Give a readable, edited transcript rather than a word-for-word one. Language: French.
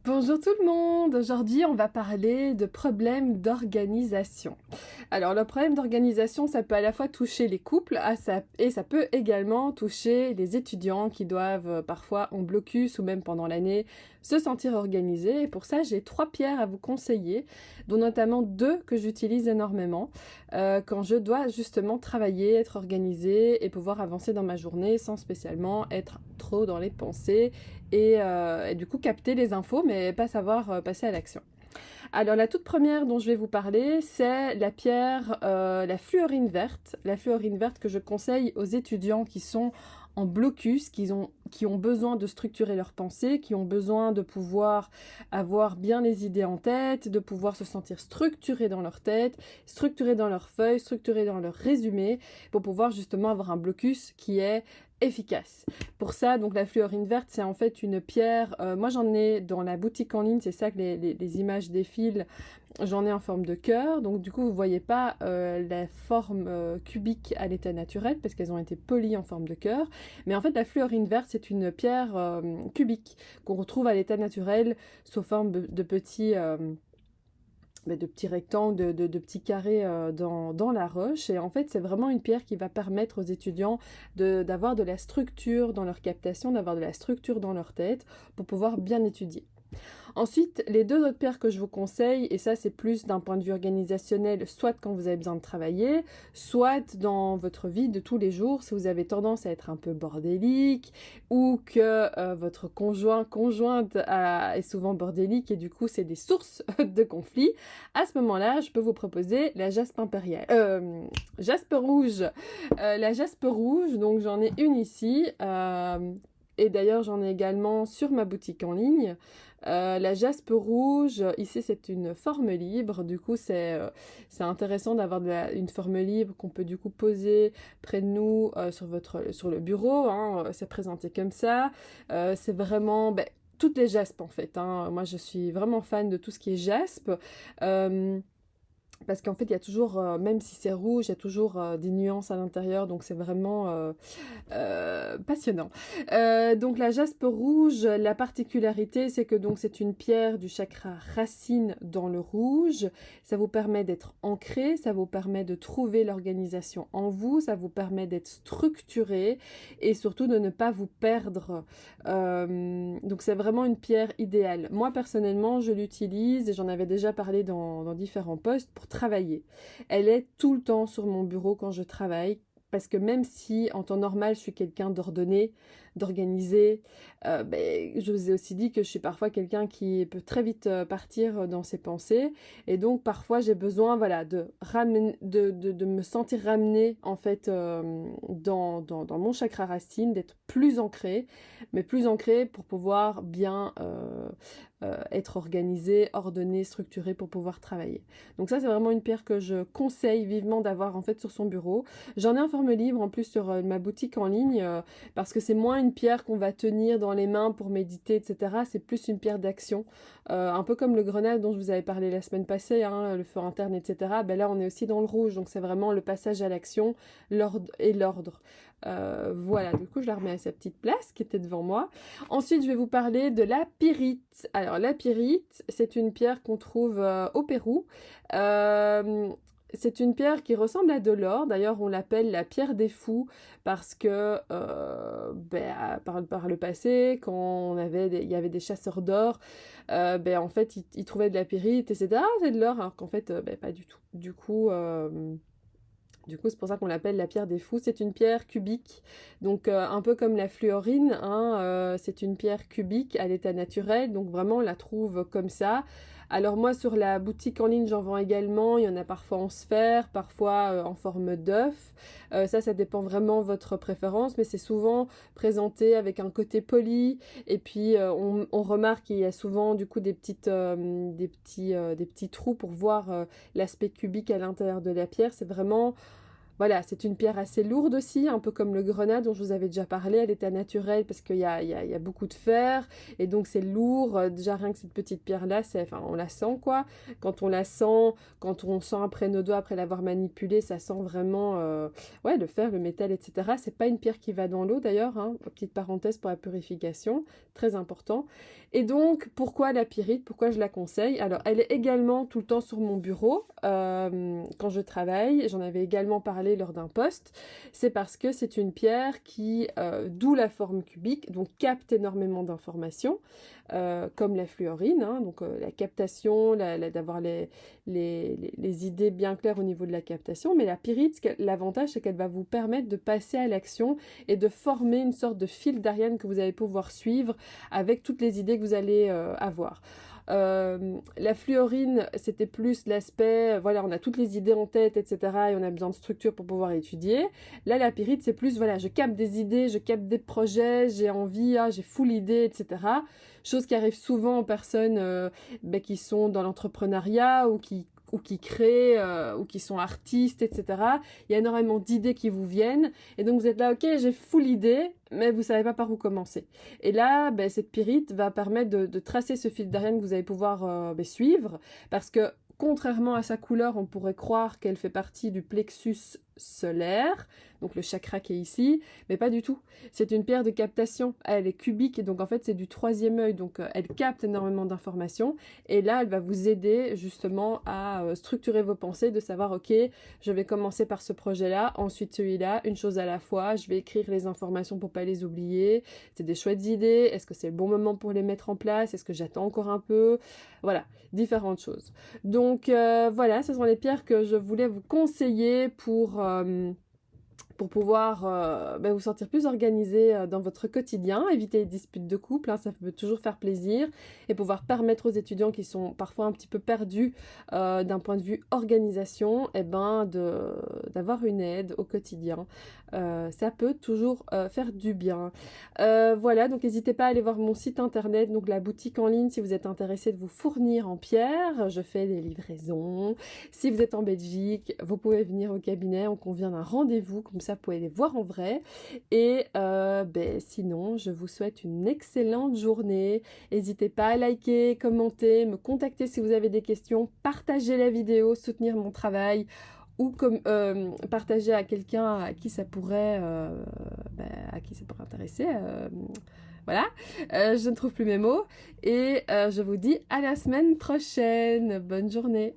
Bonjour tout le monde! Aujourd'hui, on va parler de problèmes d'organisation. Alors, le problème d'organisation, ça peut à la fois toucher les couples et ça peut également toucher les étudiants qui doivent parfois en blocus ou même pendant l'année se sentir organisés. Et pour ça, j'ai 3 pierres à vous conseiller, dont notamment 2 que j'utilise énormément quand je dois justement travailler, être organisée et pouvoir avancer dans ma journée sans spécialement être trop dans les pensées et du coup capter les infos mais pas savoir passer à l'action. Alors la toute première dont je vais vous parler, c'est la pierre, la fluorine verte. La fluorine verte que je conseille aux étudiants qui sont en blocus, qui ont besoin de structurer leurs pensées, qui ont besoin de pouvoir avoir bien les idées en tête, de pouvoir se sentir structurés dans leur tête, structurés dans leurs feuilles, structurés dans leur résumé, pour pouvoir justement avoir un blocus qui est efficace. Pour ça, donc la fluorine verte, c'est en fait une pierre, moi j'en ai dans la boutique en ligne, c'est ça que les images défilent, j'en ai en forme de cœur, donc du coup vous voyez pas la forme cubique à l'état naturel, parce qu'elles ont été polies en forme de cœur, mais en fait la fluorine verte, c'est une pierre cubique qu'on retrouve à l'état naturel sous forme de petits... de petits rectangles, de petits carrés dans la roche. Et en fait, c'est vraiment une pierre qui va permettre aux étudiants d'avoir de la structure dans leur captation, d'avoir de la structure dans leur tête pour pouvoir bien étudier. Ensuite, les 2 autres pierres que je vous conseille, et ça c'est plus d'un point de vue organisationnel, soit quand vous avez besoin de travailler, soit dans votre vie de tous les jours, si vous avez tendance à être un peu bordélique, ou que votre conjointe est souvent bordélique, et du coup c'est des sources de conflits. À ce moment-là, je peux vous proposer la jaspe impériale. Jaspe rouge. La jaspe rouge, donc j'en ai une ici, et d'ailleurs j'en ai également sur ma boutique en ligne. La jaspe rouge, ici c'est une forme libre, du coup c'est intéressant d'avoir une forme libre qu'on peut du coup poser près de nous sur le bureau, hein, c'est présenté comme ça. C'est vraiment toutes les jaspes en fait, hein. Moi je suis vraiment fan de tout ce qui est jaspe. Parce qu'en fait, il y a toujours, même si c'est rouge, il y a toujours des nuances à l'intérieur, donc c'est vraiment passionnant. Donc la jaspe rouge, la particularité, c'est que donc c'est une pierre du chakra racine dans le rouge. Ça vous permet d'être ancré, ça vous permet de trouver l'organisation en vous, ça vous permet d'être structuré et surtout de ne pas vous perdre. Donc c'est vraiment une pierre idéale. Moi personnellement, je l'utilise et j'en avais déjà parlé dans différents posts pour travailler. Elle est tout le temps sur mon bureau quand je travaille. Parce que même si en temps normal je suis quelqu'un d'ordonné, d'organisé, je vous ai aussi dit que je suis parfois quelqu'un qui peut très vite partir dans ses pensées. Et donc parfois j'ai besoin de me sentir ramenée en fait dans mon chakra racine, d'être plus ancrée, mais plus ancrée pour pouvoir bien être organisée, ordonnée, structurée pour pouvoir travailler. Donc ça c'est vraiment une pierre que je conseille vivement d'avoir en fait sur son bureau. J'en ai en forme libre en plus sur ma boutique en ligne parce que c'est moins une pierre qu'on va tenir dans les mains pour méditer, etc. C'est plus une pierre d'action. Un peu comme le grenade dont je vous avais parlé la semaine passée, hein, le feu interne, etc. Là, on est aussi dans le rouge, donc c'est vraiment le passage à l'action l'ordre. Voilà, du coup, je la remets à sa petite place qui était devant moi. Ensuite, je vais vous parler de la pyrite. Alors, la pyrite, c'est une pierre qu'on trouve au Pérou. C'est une pierre qui ressemble à de l'or. D'ailleurs, on l'appelle la pierre des fous parce que par le passé, quand il y avait des chasseurs d'or, en fait, ils trouvaient de la pyrite et c'était ah c'est de l'or, alors qu'en fait, pas du tout. Du coup, c'est pour ça qu'on l'appelle la pierre des fous. C'est une pierre cubique, donc un peu comme la fluorine, hein, c'est une pierre cubique à l'état naturel, donc vraiment on la trouve comme ça. Alors moi sur la boutique en ligne j'en vends également, il y en a parfois en sphère, parfois en forme d'œuf. Ça dépend vraiment de votre préférence, mais c'est souvent présenté avec un côté poli, et puis on remarque qu'il y a souvent du coup des petits trous pour voir l'aspect cubique à l'intérieur de la pierre. C'est vraiment voilà, c'est une pierre assez lourde aussi, un peu comme le grenat dont je vous avais déjà parlé. Elle était naturelle parce qu'il y a beaucoup de fer et donc c'est lourd. Déjà rien que cette petite pierre-là, enfin, on la sent quoi. Quand on la sent, quand on sent après nos doigts, après l'avoir manipulée, ça sent vraiment ouais, le fer, le métal, etc. C'est pas une pierre qui va dans l'eau d'ailleurs, hein. Petite parenthèse pour la purification, très important. Et donc, pourquoi la pyrite? Pourquoi je la conseille? Alors, elle est également tout le temps sur mon bureau quand je travaille. J'en avais également parlé lors d'un post. C'est parce que c'est une pierre qui, d'où la forme cubique, donc capte énormément d'informations, comme la fluorine, hein, donc la captation, d'avoir les idées bien claires au niveau de la captation. Mais la pyrite, l'avantage, c'est qu'elle va vous permettre de passer à l'action et de former une sorte de fil d'Ariane que vous allez pouvoir suivre avec toutes les idées que vous allez avoir. La fluorine, c'était plus l'aspect, voilà, on a toutes les idées en tête, etc. et on a besoin de structure pour pouvoir étudier. Là, la pyrite, c'est plus, voilà, je capte des idées, je capte des projets, j'ai envie, j'ai full idée, etc. Chose qui arrive souvent aux personnes qui sont dans l'entrepreneuriat ou qui créent, ou qui sont artistes, etc. Il y a énormément d'idées qui vous viennent. Et donc, vous êtes là, ok, j'ai full idée, mais vous ne savez pas par où commencer. Et là, cette pyrite va permettre de tracer ce fil d'Ariane que vous allez pouvoir suivre. Parce que, contrairement à sa couleur, on pourrait croire qu'elle fait partie du plexus solaire, donc le chakra qui est ici, mais pas du tout. C'est une pierre de captation, elle est cubique, et donc en fait c'est du troisième œil, donc elle capte énormément d'informations, et là elle va vous aider justement à structurer vos pensées, de savoir ok, je vais commencer par ce projet-là, ensuite celui-là, une chose à la fois, je vais écrire les informations pour pas les oublier, c'est des chouettes idées, est-ce que c'est le bon moment pour les mettre en place, est-ce que j'attends encore un peu, voilà, différentes choses. Donc voilà, ce sont les pierres que je voulais vous conseiller pour pouvoir vous sentir plus organisé dans votre quotidien, éviter les disputes de couple, hein, ça peut toujours faire plaisir, et pouvoir permettre aux étudiants qui sont parfois un petit peu perdus d'un point de vue organisation, d'avoir une aide au quotidien. Ça peut toujours faire du bien. Voilà, donc n'hésitez pas à aller voir mon site internet, donc la boutique en ligne, si vous êtes intéressé de vous fournir en pierre. Je fais des livraisons. Si vous êtes en Belgique, vous pouvez venir au cabinet, on convient d'un rendez-vous, comme ça vous pouvez les voir en vrai. Et sinon, je vous souhaite une excellente journée. N'hésitez pas à liker, commenter, me contacter si vous avez des questions, partager la vidéo, soutenir mon travail, ou partager à quelqu'un à qui ça pourrait intéresser. Voilà, je ne trouve plus mes mots. Et je vous dis à la semaine prochaine. Bonne journée.